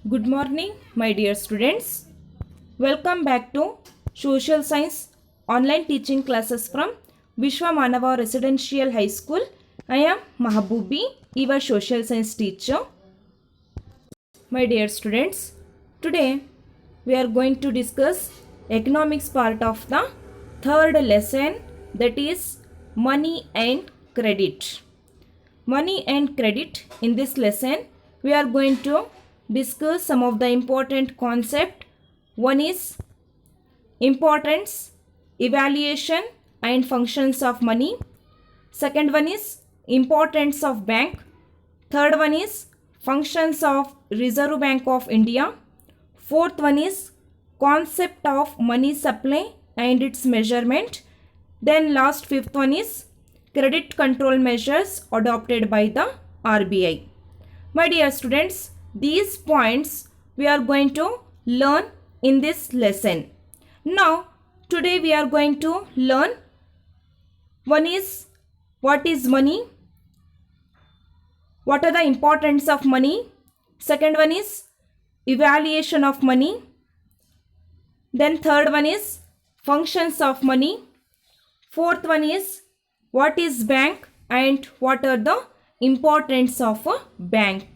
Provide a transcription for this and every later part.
Good morning, my dear students. Welcome back to Social Science online teaching classes from Vishwa Manava Residential High School. I am Mahabubi, your social science teacher. My dear students, today we are going to discuss economics part of the third lesson, that is money and credit. Money and credit. In this lesson, we are going to discuss some of the important concepts. One is importance, evaluation and functions of money. Second one is importance of bank. Third one is functions of Reserve Bank of India. Fourth one is concept of money supply and its measurement. Then last fifth one is credit control measures adopted by the RBI. My dear students, these points we are going to learn in this lesson. Now, today we are going to learn one is what is money, what are the importance of money. Second one is evaluation of money. Then third one is functions of money. Fourth one is what is bank and what are the importance of a bank.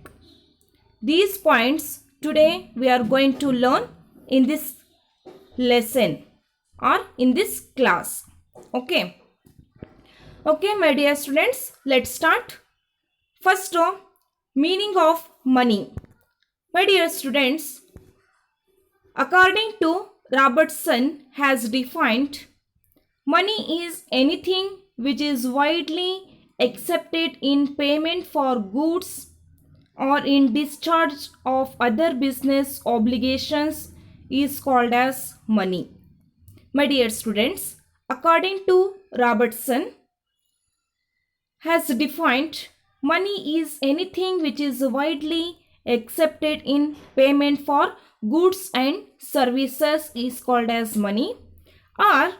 These points today we are going to learn in this lesson or in this class. Okay, my dear students, let's start. First, meaning of money. My dear students, according to Robertson has defined, money is anything which is widely accepted in payment for goods or in discharge of other business obligations is called as money. My dear students, according to Robertson has defined, money is anything which is widely accepted in payment for goods and services is called as money, or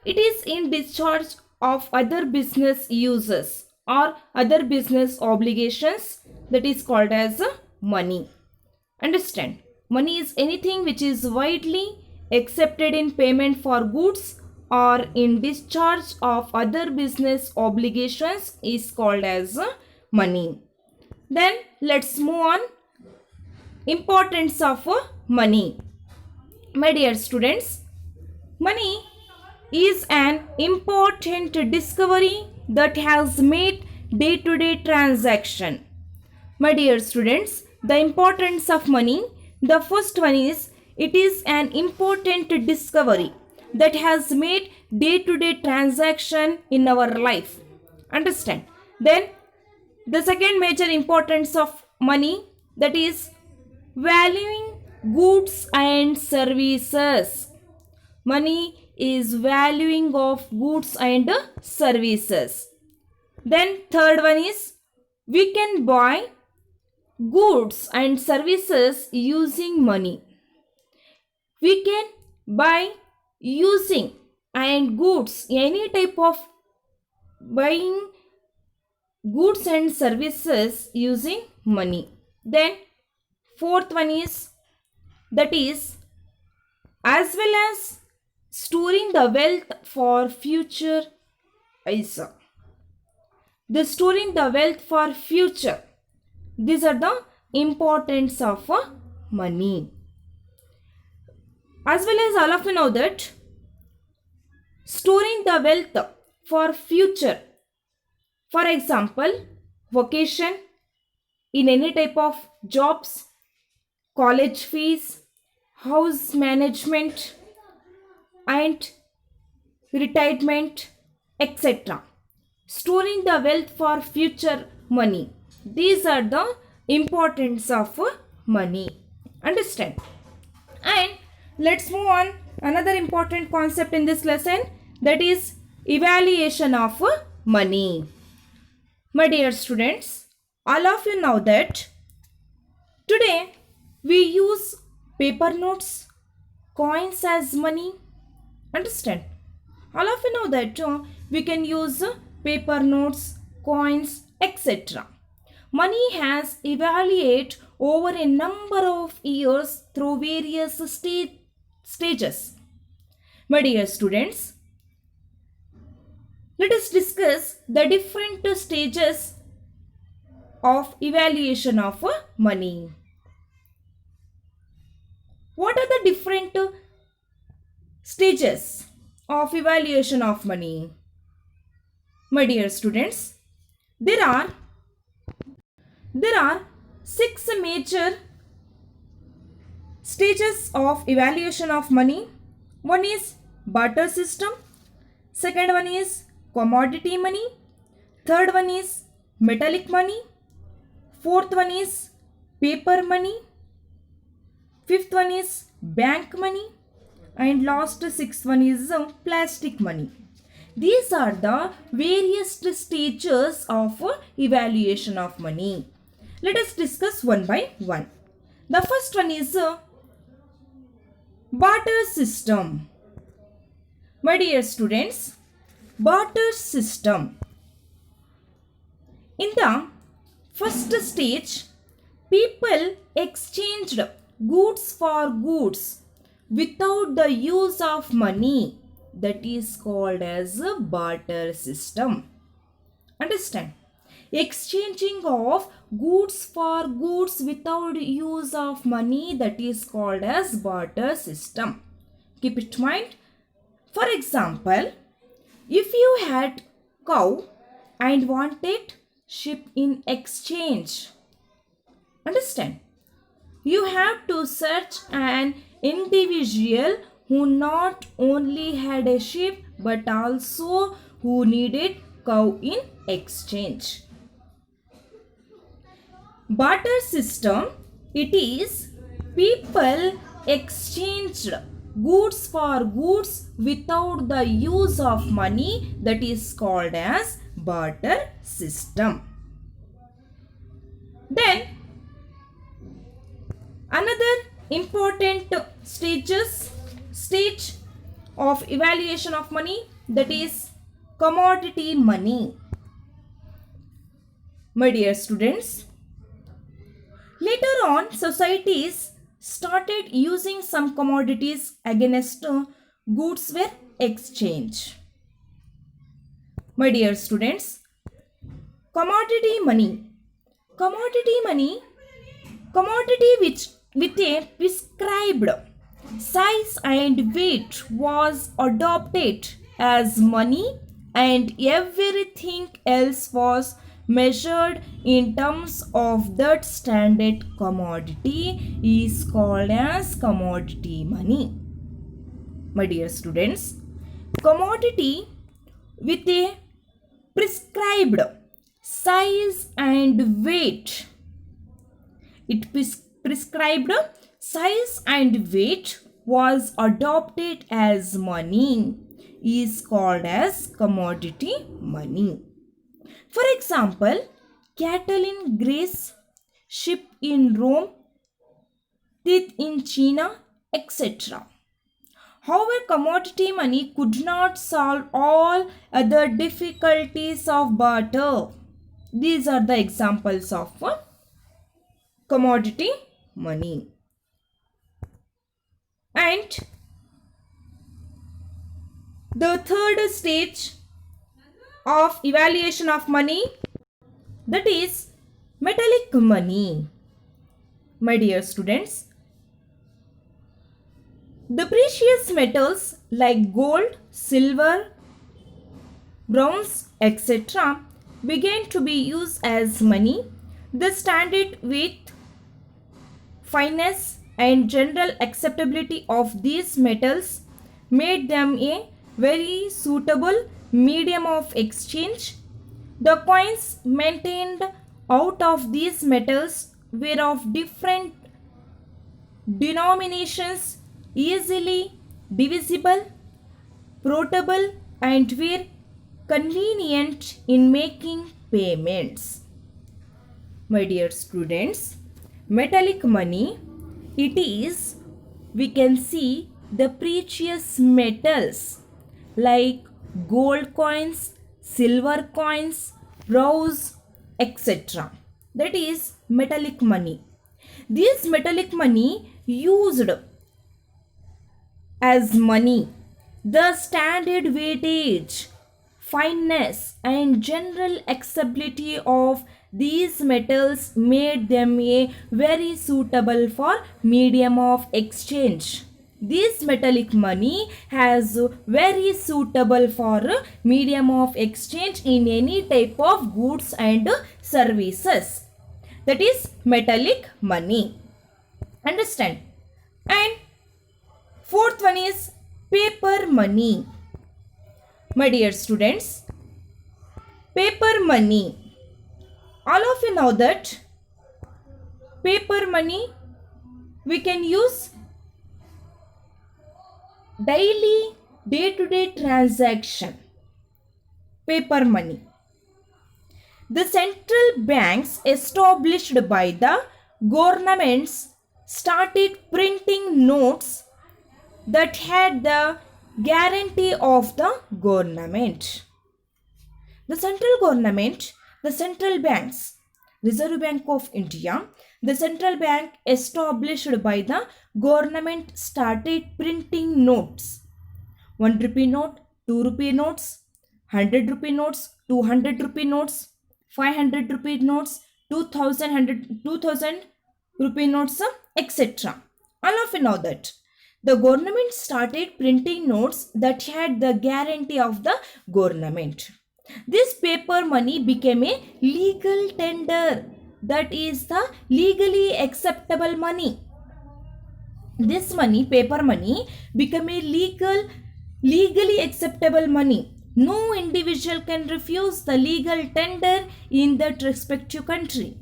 it is in discharge of other business uses or other business obligations, that is called as money. Understand? Money is anything which is widely accepted in payment for goods or in discharge of other business obligations is called as money. Then let's move on. Importance of money. My dear students, money is an important discovery that has made day-to-day transaction. My dear students, the importance of money, the first one is it is an important discovery that has made day-to-day transaction in our life. Understand? Then the second major importance of money, that is valuing goods and services. Money is valuing of goods and services. Then third one is we can buy goods and services using money. We can buy using and goods, any type of buying goods and services using money. Then fourth one is, that is as well as storing the wealth for future. The storing the wealth for future. These are the importance of money. As well as all of you know that storing the wealth for future. For example, vocation in any type of jobs, college fees, house management and retirement, etc. Storing the wealth for future money. These are the importance of money. Understand? And let's move on. Another important concept in this lesson, that is evaluation of money. My dear students, all of you know that today we use paper notes, coins as money. Understand? All of you know that we can use paper notes, coins, etc. Money has evaluated over a number of years through various stages. My dear students, let us discuss the different stages of evaluation of money. What are the different stages of evaluation of money? My dear students, there are 6 major stages of evaluation of money. One is barter system, second one is commodity money, third one is metallic money, fourth one is paper money, fifth one is bank money, and last sixth one is plastic money. These are the various stages of evaluation of money. Let us discuss one by one. The first one is barter system. My dear students, barter system. In the first stage, people exchanged goods for goods without the use of money. That is called as a barter system. Understand? Exchanging of goods for goods without use of money, that is called as barter system. Keep it in mind. For example, if you had cow and wanted sheep in exchange, understand? You have to search an individual who not only had a sheep but also who needed cow in exchange. Barter system, it is people exchanged goods for goods without the use of money, that is called as barter system. Then another important stage of evaluation of money, that is commodity money. My dear students, later on societies started using some commodities against goods were exchanged. My dear students, commodity money. Commodity which with a prescribed size and weight was adopted as money, and everything else was measured in terms of that standard commodity is called as commodity money. My dear students, commodity with a prescribed size and weight, it prescribed size and weight was adopted as money is called as commodity money. For example, cattle in Greece, sheep in Rome, teeth in China, etc. However, commodity money could not solve all other difficulties of barter. These are the examples of commodity money. And the third stage of evaluation of money, that is metallic money. My dear students, the precious metals like gold, silver, bronze, etc. began to be used as money. The standard weight, fineness and general acceptability of these metals made them a very suitable medium of exchange. The coins maintained out of these metals were of different denominations, easily divisible, portable, and were convenient in making payments. My dear students, metallic money, it is, we can see the precious metals like gold coins, silver coins, bronze, etc. That is metallic money. This metallic money used as money, the standard weightage, fineness, and general acceptability of these metals made them a very suitable for medium of exchange. This metallic money has very suitable for medium of exchange in any type of goods and services. That is metallic money. Understand? And fourth one is paper money. My dear students, paper money. All of you know that paper money we can use daily day-to-day transaction. Paper money. The central banks established by the governments started printing notes that had the guarantee of the government. The central government, the central banks, Reserve Bank of India, the central bank established by the government started printing notes. 1 rupee note, 2 rupee notes, 100 rupee notes, 200 rupee notes, 500 rupee notes, 2000 rupee notes, etc. All of you know that the government started printing notes that had the guarantee of the government. This paper money became a legal tender, that is the legally acceptable money. This money, paper money, became a legally acceptable money. No individual can refuse the legal tender in that respective country.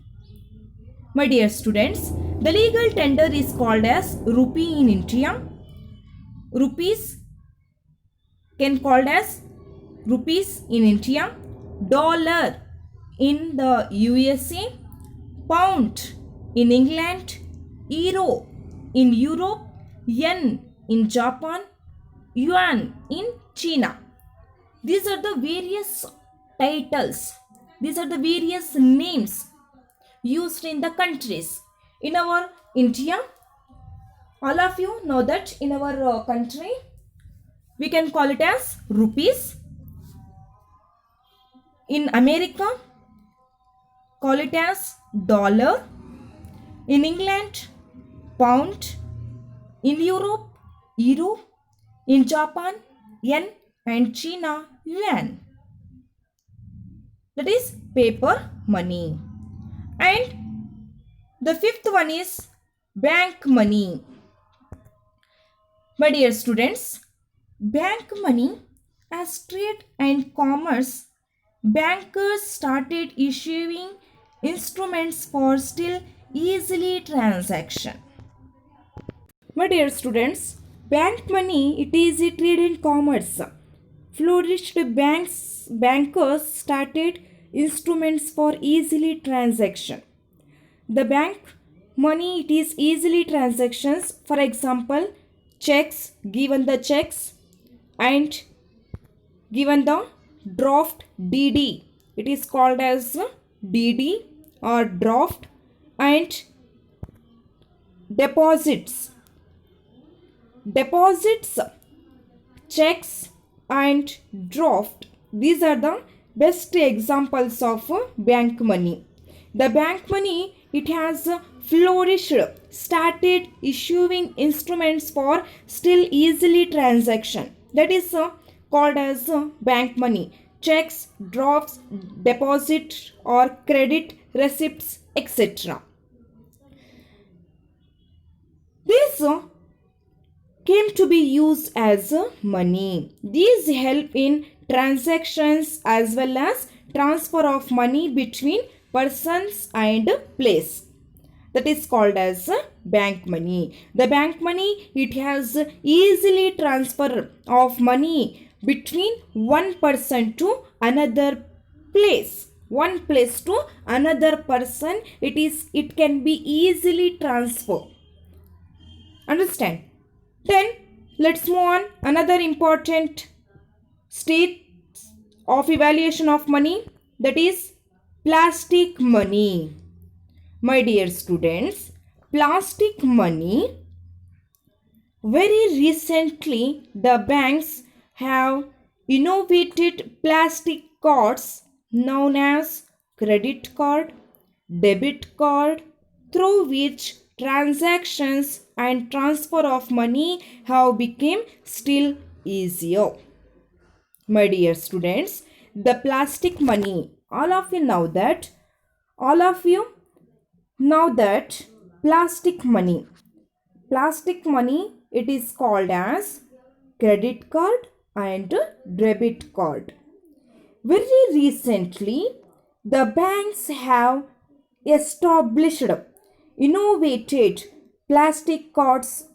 My dear students, the legal tender is called as rupee in India. Rupees can called as rupees in India, dollar in the USA, pound in England, euro in Europe, yen in Japan, yuan in China. These are the various titles. These are the various names used in the countries. In our India, all of you know that in our country, we can call it as rupees. In America, call it as dollar. In England, pound. In Europe, euro. In Japan, yen. And China, yuan. That is paper money. And the fifth one is bank money. My dear students, bank money, as trade and commerce, bankers started issuing instruments for still easily transaction. My dear students, bank money, it is a trade and commerce. Flourished bankers started instruments for easily transaction. The bank money, it is easily transactions. For example, checks, given the checks and given the draft DD. It is called as DD or draft, and deposits. Deposits, checks and draft. These are the best examples of bank money. The bank money, it has flourished, started issuing instruments for still easily transaction. That is called as bank money. Checks, drafts, deposit or credit receipts, etc. This came to be used as money. These help in transactions as well as transfer of money between persons and place. That is called as bank money. The bank money, it has easily transfer of money between one person to another place. One place to another person, it can be easily transferred. Understand? Then let's move on. Another important state of evaluation of money, that is plastic money. My dear students, plastic money. Very recently, the banks have innovated plastic cards known as credit card, debit card, through which transactions and transfer of money have become still easier. My dear students, the plastic money, all of you know that, all of you know that plastic money, it is called as credit card and debit card. Very recently, the banks have established innovated plastic cards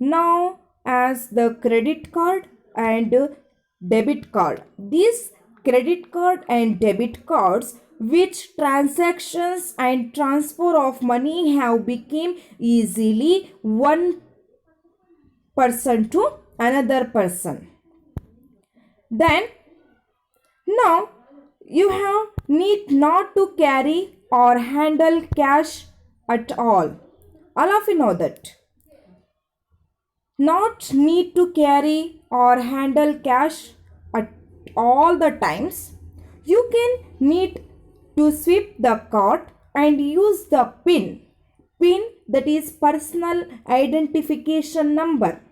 now as the credit card and debit card. These credit card and debit cards, which transactions and transfer of money have become easily one person to another person. Then now you have need not to carry or handle cash at all. All of you know that. Not need to carry or handle cash at all the times. You can need to sweep the card and use the PIN, that is personal identification number.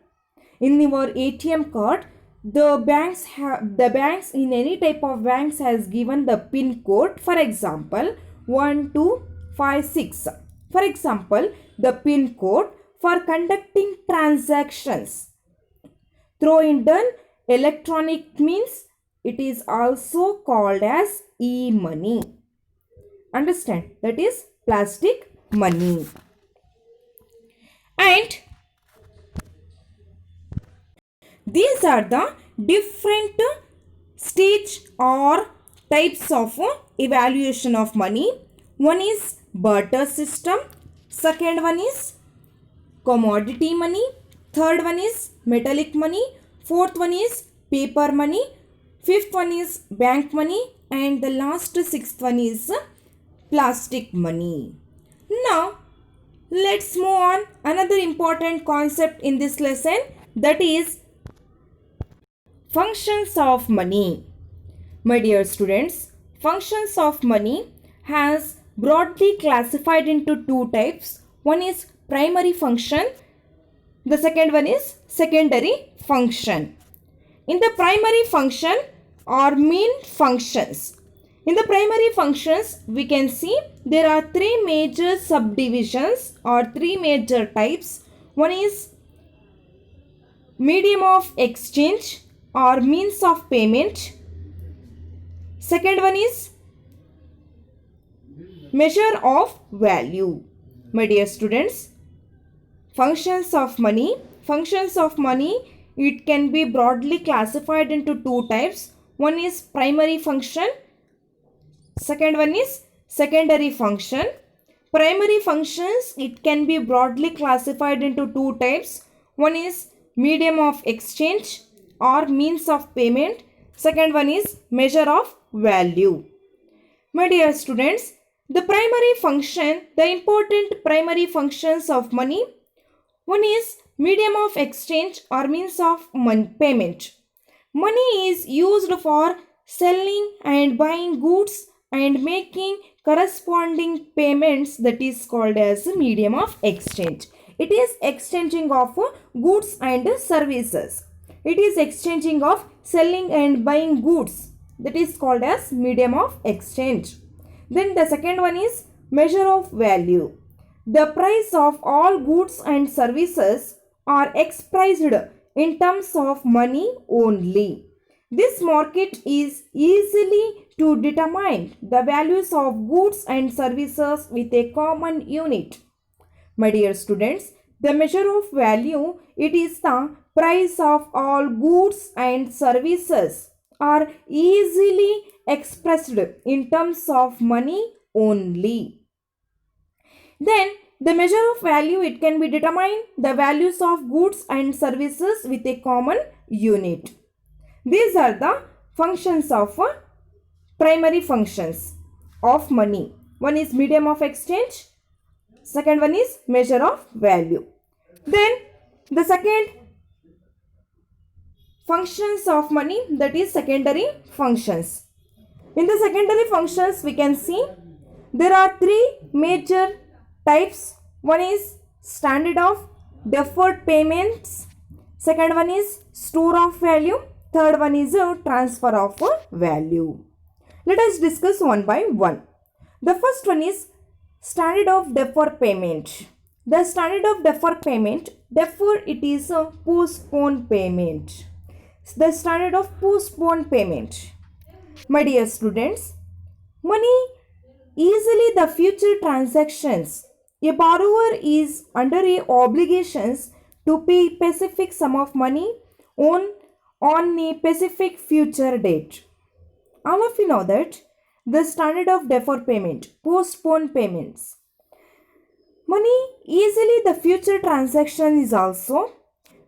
In your ATM card, the banks in any type of banks has given the PIN code. For example, 1256. For example, the PIN code for conducting transactions through Indian electronic means, it is also called as e-money. Understand? That is plastic money. And these are the different stage or types of evaluation of money. One is barter system. Second one is commodity money. Third one is metallic money. Fourth one is paper money. Fifth one is bank money. And the last sixth one is plastic money. Now, let's move on. Another important concept in this lesson, that is functions of money. My dear students, functions of money has broadly classified into two types. One is primary function. The second one is secondary function. In the primary function or main functions. In the primary functions, we can see there are three major subdivisions or three major types. One is medium of exchange or means of payment. Second one is measure of value. My dear students, functions of money, it can be broadly classified into two types. One is primary function, second one is secondary function. Primary functions, it can be broadly classified into two types. One is medium of exchange or means of payment. Second one is measure of value. My dear students, the primary function, the important primary functions of money. One is medium of exchange or means of payment. Money is used for selling and buying goods and making corresponding payments, that is called as medium of exchange. It is exchanging of goods and services. It is exchanging of selling and buying goods, that is called as medium of exchange. Then the second one is measure of value. The price of all goods and services are expressed in terms of money only. This market is easily to determine the values of goods and services with a common unit. My dear students, the measure of value, it is the price of all goods and services are easily expressed in terms of money only. Then the measure of value, it can be determined the values of goods and services with a common unit. These are the functions of primary functions of money. One is medium of exchange, Second one is measure of value. Then the second functions of money, that is secondary functions. In the secondary functions we can see there are three major types. One is standard of deferred payments. Second one is store of value. Third one is transfer of value. Let us discuss one by one. The first one is standard of deferred payment. The standard of deferred payment, defer it is a postponed payment. The standard of postponed payment. My dear students, money easily the future transactions. A borrower is under a obligations to pay specific sum of money on a specific future date. All of you know that the standard of deferred payment, postponed payments. Money easily the future transaction is also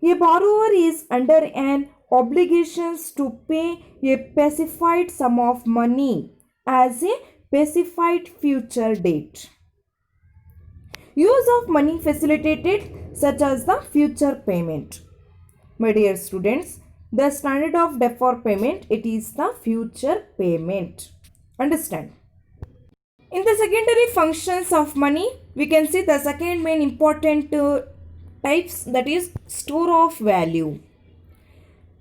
a borrower is under an obligations to pay a specified sum of money as a specified future date. Use of money facilitated such as the future payment. My dear students, the standard of deferred payment, it is the future payment. Understand? In the secondary functions of money, we can see the second main important types, that is store of value.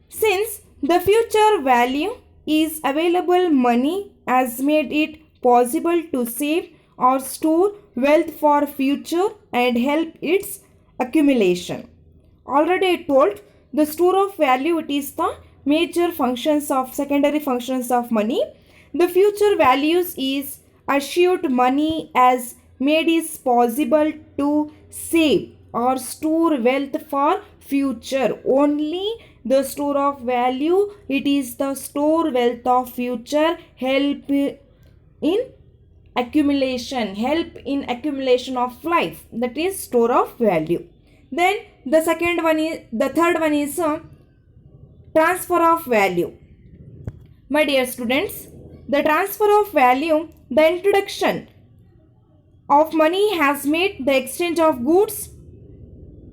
Since the future value is available, money has made it possible to save or store wealth for future and help its accumulation. Already I told the store of value, it is the major functions of secondary functions of money. The future values is assured money as made it possible to save or store wealth for future. Only the store of value, it is the store wealth of future, help in accumulation of life, that is store of value. Then the third one is transfer of value. My dear students, the transfer of value, the introduction of money has made the exchange of goods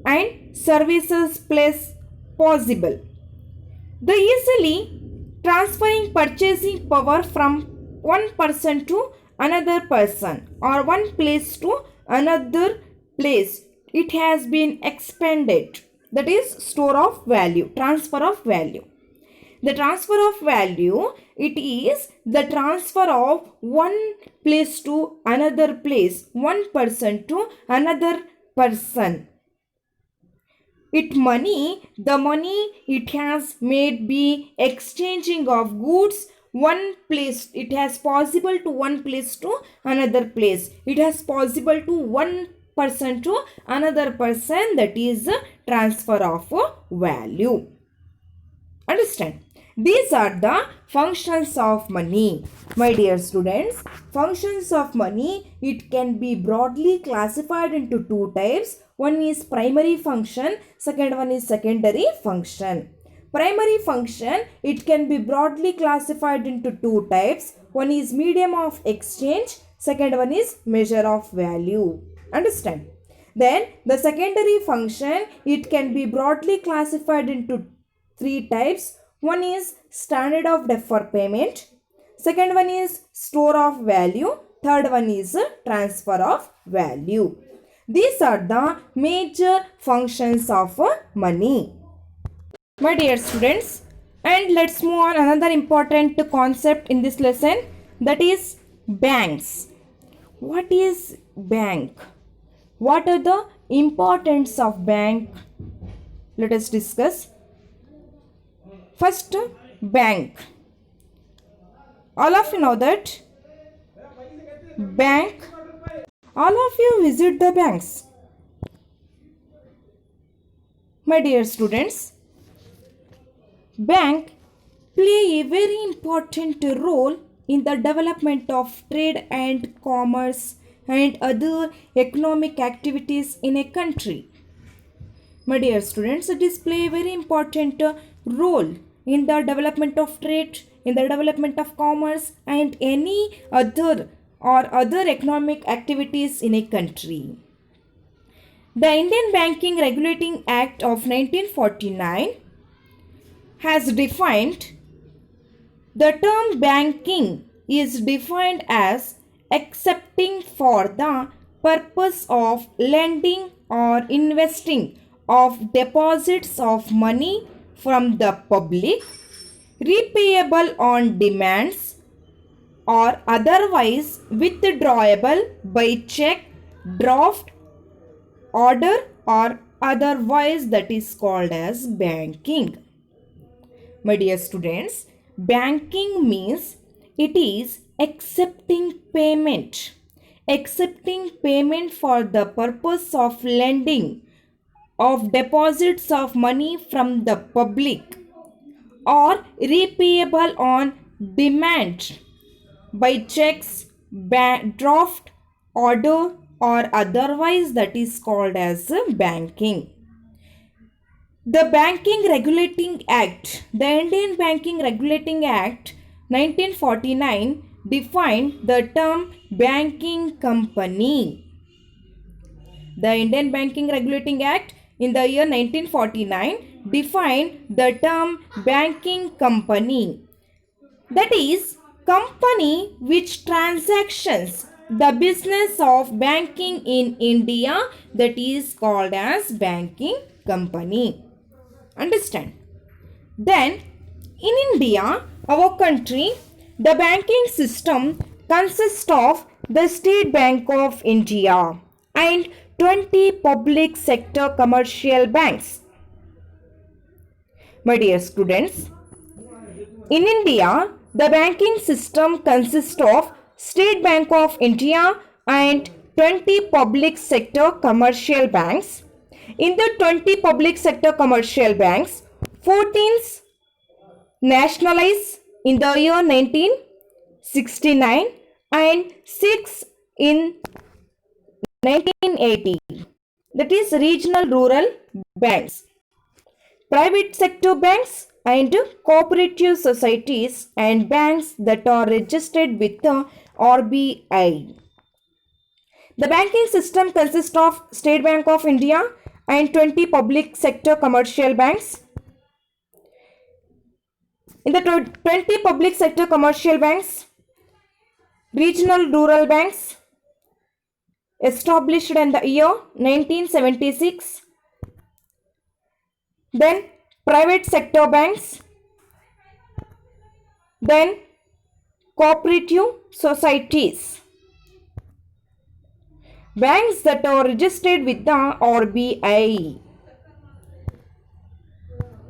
and services place possible. The easily transferring purchasing power from one person to another person or one place to another place, it has been expanded, that is store of value, transfer of value. The transfer of value, it is the transfer of one place to another place, one person to another person. The money it has made be exchanging of goods one place, it has possible to one place to another place, it has possible to one person to another person, that is transfer of value. Understand? These are the functions of money. My dear students, functions of money, it can be broadly classified into two types. One is primary function, second one is secondary function. Primary function, it can be broadly classified into two types. One is medium of exchange, second one is measure of value. Understand? Then the secondary function, it can be broadly classified into three types. One is standard of deferred payment, second one is store of value, third one is transfer of value. These are the major functions of money. My dear students, and let's move on another important concept in this lesson, that is banks. What is bank? What are the importance of bank? Let us discuss. First, bank. All of you know that bank, all of you visit the banks. My dear students, bank play a very important role in the development of trade and commerce and other economic activities in a country. My dear students, it display a very important role in the development of trade, in the development of commerce and any other economic activities in a country. The Indian Banking Regulating Act of 1949 has defined the term banking is defined as accepting for the purpose of lending or investing of deposits of money from the public, repayable on demands or otherwise withdrawable by check, draft, order or otherwise, that is called as banking. My dear students, banking means it is accepting payment for the purpose of lending of deposits of money from the public or repayable on demand by checks, draft, order or otherwise, that is called as banking. The Banking Regulating Act, the Indian Banking Regulating Act 1949 defined the term banking company. The Indian Banking Regulating Act in the year 1949 defined the term banking company. That is, company which transactions the business of banking in India, that is called as banking company. Understand? Then in India, our country, the banking system consists of the State Bank of India and 20 public sector commercial banks. My dear students, in India, the banking system consists of State Bank of India and 20 public sector commercial banks. In the 20 public sector commercial banks, 14 nationalized in the year 1969 and 6 in 1980. That is regional rural banks, private sector banks and cooperative societies and banks that are registered with the RBI. The banking system consists of State Bank of India and 20 public sector commercial banks. In the 20 public sector commercial banks, regional rural banks established in the year 1976, then private sector banks, then cooperative societies, banks that are registered with the RBI.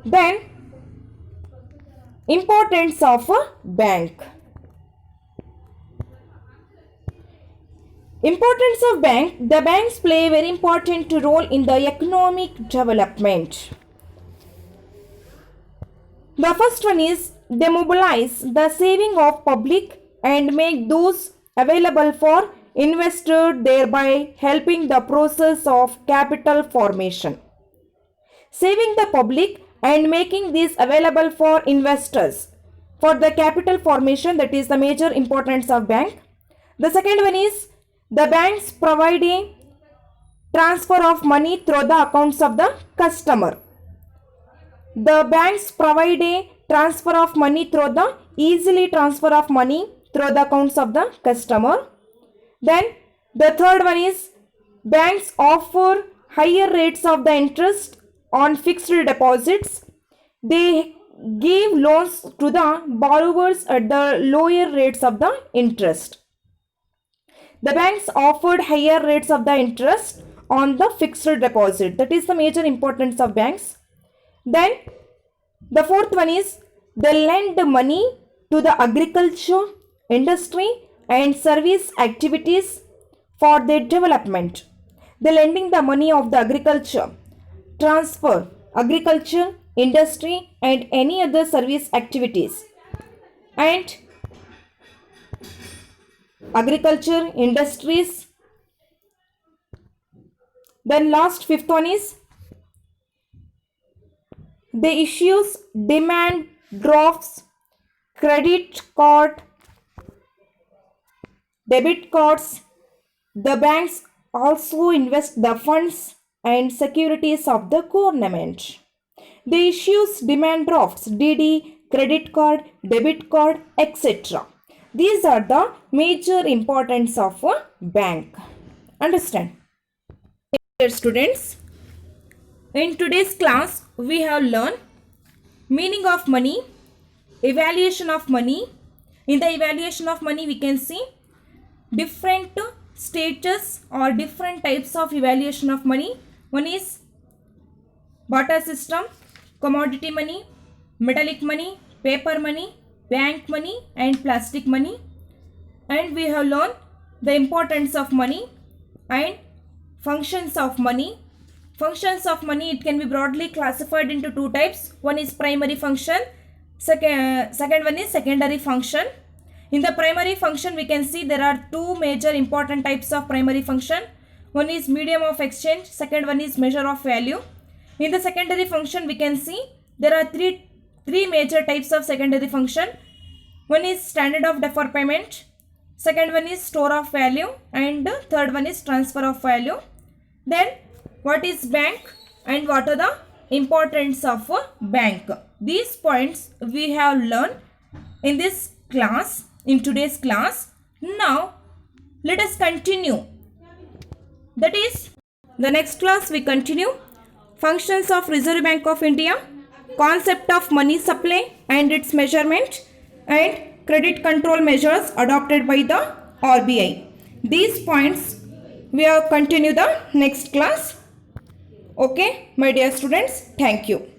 Then importance of a bank. Importance of bank. The banks play a very important role in the economic development. The first one is they mobilize the saving of public and make those available for investor, thereby helping the process of capital formation. Saving the public and making these available for investors for the capital formation, that is the major importance of bank. The second one is the banks provide a transfer of money through the accounts of the customer. The banks provide a transfer of money through the easily transfer of money through the accounts of the customer. Then the third one is banks offer higher rates of the interest on fixed deposits. They give loans to the borrowers at the lower rates of the interest. The banks offered higher rates of the interest on the fixed deposit. That is the major importance of banks. Then the fourth one is they lend money to the agriculture, industry and service activities for their development. They lending the money of the agriculture, transfer, agriculture, industry and any other service activities. And agriculture, industries. Then last fifth one is they issues demand drafts, credit card, debit cards. The banks also invest the funds and securities of the government. They issues demand drafts, DD, credit card, debit card, etc. These are the major importance of a bank. Understand? Dear students, in today's class we have learned meaning of money, evaluation of money. In the evaluation of money we can see different stages or different types of evaluation of money. One is barter system, commodity money, metallic money, paper money, bank money and plastic money. And we have learned the importance of money and functions of money. Functions of money, it can be broadly classified into two types. One is primary function, second one is secondary function. In the primary function we can see there are two major important types of primary function. One is medium of exchange, second one is measure of value. In the secondary function we can see there are three major types of secondary function. One is standard of deferred payment, second one is store of value, and third one is transfer of value. Then what is bank and what are the importance of a bank? These points we have learned in this class, in today's class. Now let us continue. That is, the next class we continue functions of Reserve Bank of India, concept of money supply and its measurement, and credit control measures adopted by the RBI. These points we will continue the next class. Okay, my dear students, thank you.